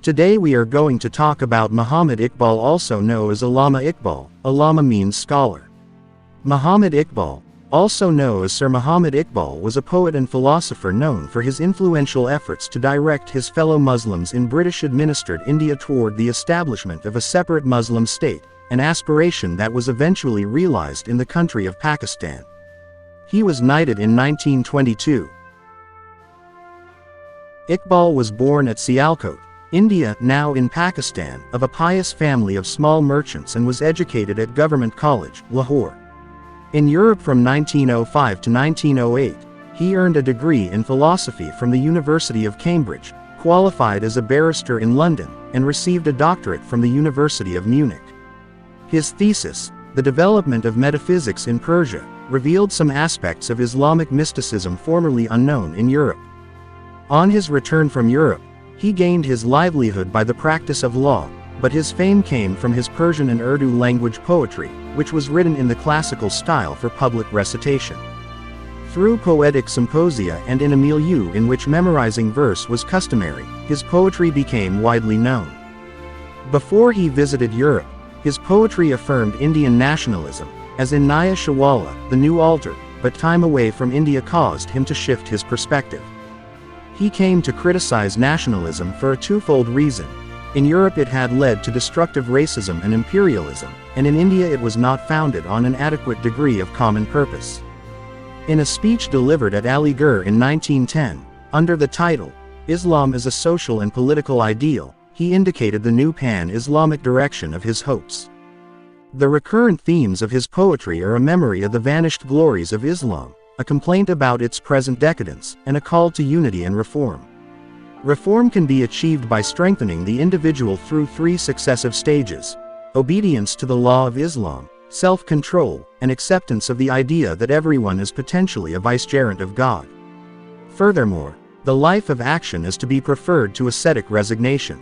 Today we are going to talk about Muhammad Iqbal, also known as Allama Iqbal. Allama means scholar. Muhammad Iqbal, also known as Sir Muhammad Iqbal, was a poet and philosopher known for his influential efforts to direct his fellow Muslims in British-administered India toward the establishment of a separate Muslim state, an aspiration that was eventually realized in the country of Pakistan. He was knighted in 1922. Iqbal was born at Sialkot, India, now in Pakistan, of a pious family of small merchants, and was educated at Government College, Lahore. In Europe from 1905 to 1908, he earned a degree in philosophy from the University of Cambridge, qualified as a barrister in London, and received a doctorate from the University of Munich. His thesis, The Development of Metaphysics in Persia, revealed some aspects of Islamic mysticism formerly unknown in Europe. On his return from Europe, he gained his livelihood by the practice of law, but his fame came from his Persian and Urdu language poetry, which was written in the classical style for public recitation. Through poetic symposia and in a milieu in which memorizing verse was customary, his poetry became widely known. Before he visited Europe, his poetry affirmed Indian nationalism, as in Naya Shawala, The New Altar, but time away from India caused him to shift his perspective. He came to criticize nationalism for a twofold reason. In Europe it had led to destructive racism and imperialism, and in India it was not founded on an adequate degree of common purpose. In a speech delivered at Aligarh in 1910, under the title, Islam is a Social and Political Ideal, he indicated the new pan-Islamic direction of his hopes. The recurrent themes of his poetry are a memory of the vanished glories of Islam, a complaint about its present decadence, and a call to unity and reform. Reform can be achieved by strengthening the individual through three successive stages: obedience to the law of Islam, self-control, and acceptance of the idea that everyone is potentially a vicegerent of God. Furthermore, the life of action is to be preferred to ascetic resignation.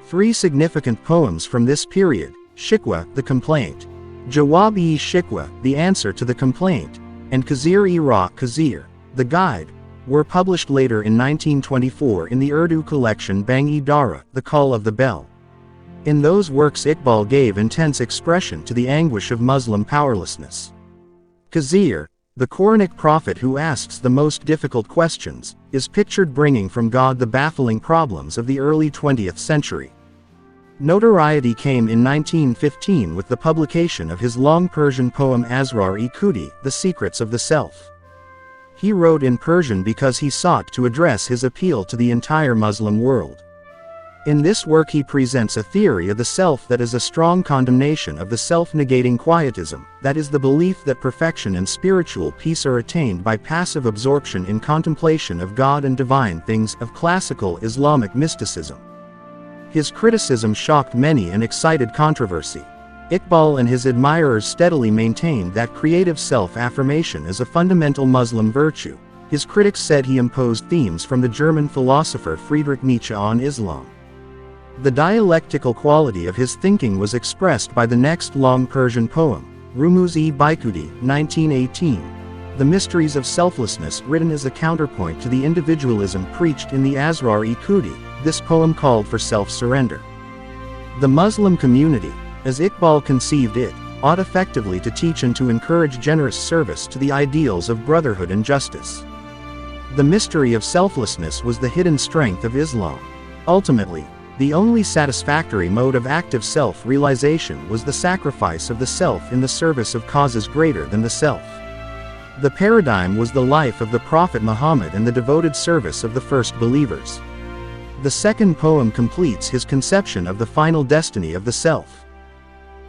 Three significant poems from this period, Shikwa, the complaint, Jawab-e-Shikwa, the answer to the complaint, and Khazir-e-Ra, Khazir, the guide, were published later in 1924 in the Urdu collection Bang-e-Dara, The Call of the Bell. In those works Iqbal gave intense expression to the anguish of Muslim powerlessness. Khazir, the Quranic prophet who asks the most difficult questions, is pictured bringing from God the baffling problems of the early 20th century. Notoriety came in 1915 with the publication of his long Persian poem Asrar-e-Khudi, The Secrets of the Self. He wrote in Persian because he sought to address his appeal to the entire Muslim world. In this work he presents a theory of the self that is a strong condemnation of the self-negating quietism, that is the belief that perfection and spiritual peace are attained by passive absorption in contemplation of God and divine things, of classical Islamic mysticism. His criticism shocked many and excited controversy. Iqbal and his admirers steadily maintained that creative self-affirmation is a fundamental Muslim virtue. His critics said he imposed themes from the German philosopher Friedrich Nietzsche on Islam. The dialectical quality of his thinking was expressed by the next long Persian poem, Rumuz-e-Baiqudi, 1918. The Mysteries of Selflessness, written as a counterpoint to the individualism preached in the Asrar-e-Khudi. This poem called for self-surrender. The Muslim community, as Iqbal conceived it, ought effectively to teach and to encourage generous service to the ideals of brotherhood and justice. The mystery of selflessness was the hidden strength of Islam. Ultimately, the only satisfactory mode of active self-realization was the sacrifice of the self in the service of causes greater than the self. The paradigm was the life of the Prophet Muhammad and the devoted service of the first believers. The second poem completes his conception of the final destiny of the self.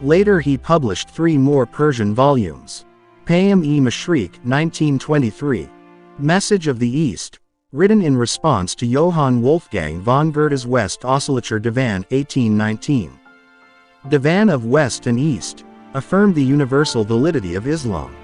Later he published three more Persian volumes. Payam-e-Mashriq, 1923. Message of the East, written in response to Johann Wolfgang von Goethe's West Oscillature Divan, 1819. Divan of West and East, affirmed the universal validity of Islam.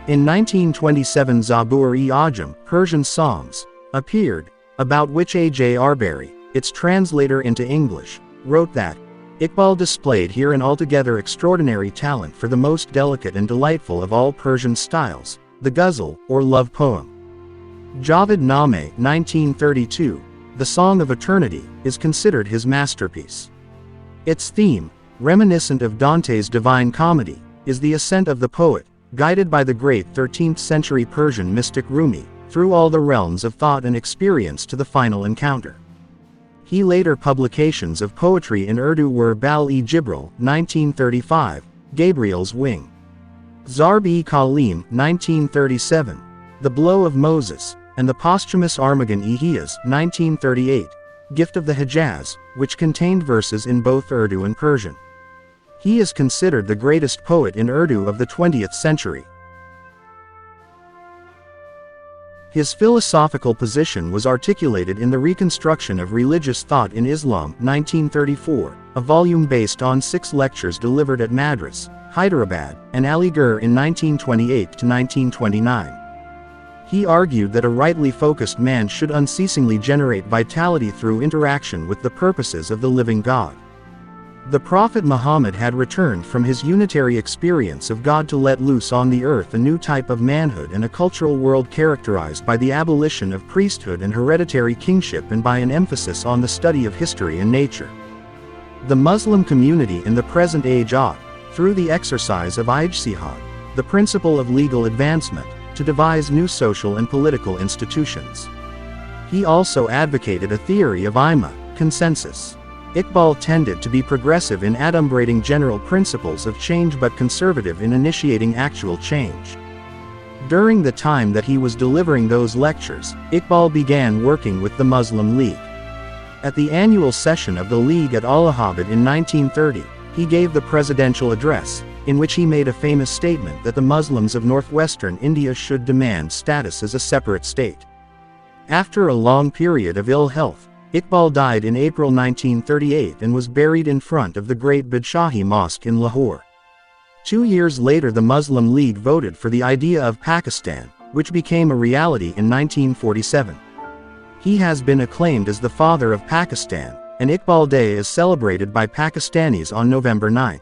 In 1927 Zabur-e-Ajam, Persian Psalms, appeared, about which A.J. Arbery, its translator into English, wrote that, Iqbal displayed here an altogether extraordinary talent for the most delicate and delightful of all Persian styles, the ghazal, or love poem. Javed Nameh, 1932, The Song of Eternity, is considered his masterpiece. Its theme, reminiscent of Dante's Divine Comedy, is the ascent of the poet, guided by the great 13th-century Persian mystic Rumi, through all the realms of thought and experience to the final encounter. His later publications of poetry in Urdu were Bal-e-Jibril, 1935, Gabriel's Wing, Zarb-e-Kalim, 1937, The Blow of Moses, and the posthumous Armagan-e-Hiyas, 1938, Gift of the Hijaz, which contained verses in both Urdu and Persian. He is considered the greatest poet in Urdu of the 20th century. His philosophical position was articulated in The Reconstruction of Religious Thought in Islam, 1934, a volume based on 6 lectures delivered at Madras, Hyderabad, and Aligarh in 1928 to 1929. He argued that a rightly focused man should unceasingly generate vitality through interaction with the purposes of the living God. The Prophet Muhammad had returned from his unitary experience of God to let loose on the earth a new type of manhood and a cultural world characterized by the abolition of priesthood and hereditary kingship and by an emphasis on the study of history and nature. The Muslim community in the present age ought, through the exercise of ijtihad, the principle of legal advancement, to devise new social and political institutions. He also advocated a theory of ijma, consensus. Iqbal tended to be progressive in adumbrating general principles of change but conservative in initiating actual change. During the time that he was delivering those lectures, Iqbal began working with the Muslim League. At the annual session of the League at Allahabad in 1930, he gave the presidential address, in which he made a famous statement that the Muslims of northwestern India should demand status as a separate state. After a long period of ill health, Iqbal died in April 1938 and was buried in front of the great Badshahi Mosque in Lahore. 2 years later the Muslim League voted for the idea of Pakistan, which became a reality in 1947. He has been acclaimed as the father of Pakistan, and Iqbal Day is celebrated by Pakistanis on November 9.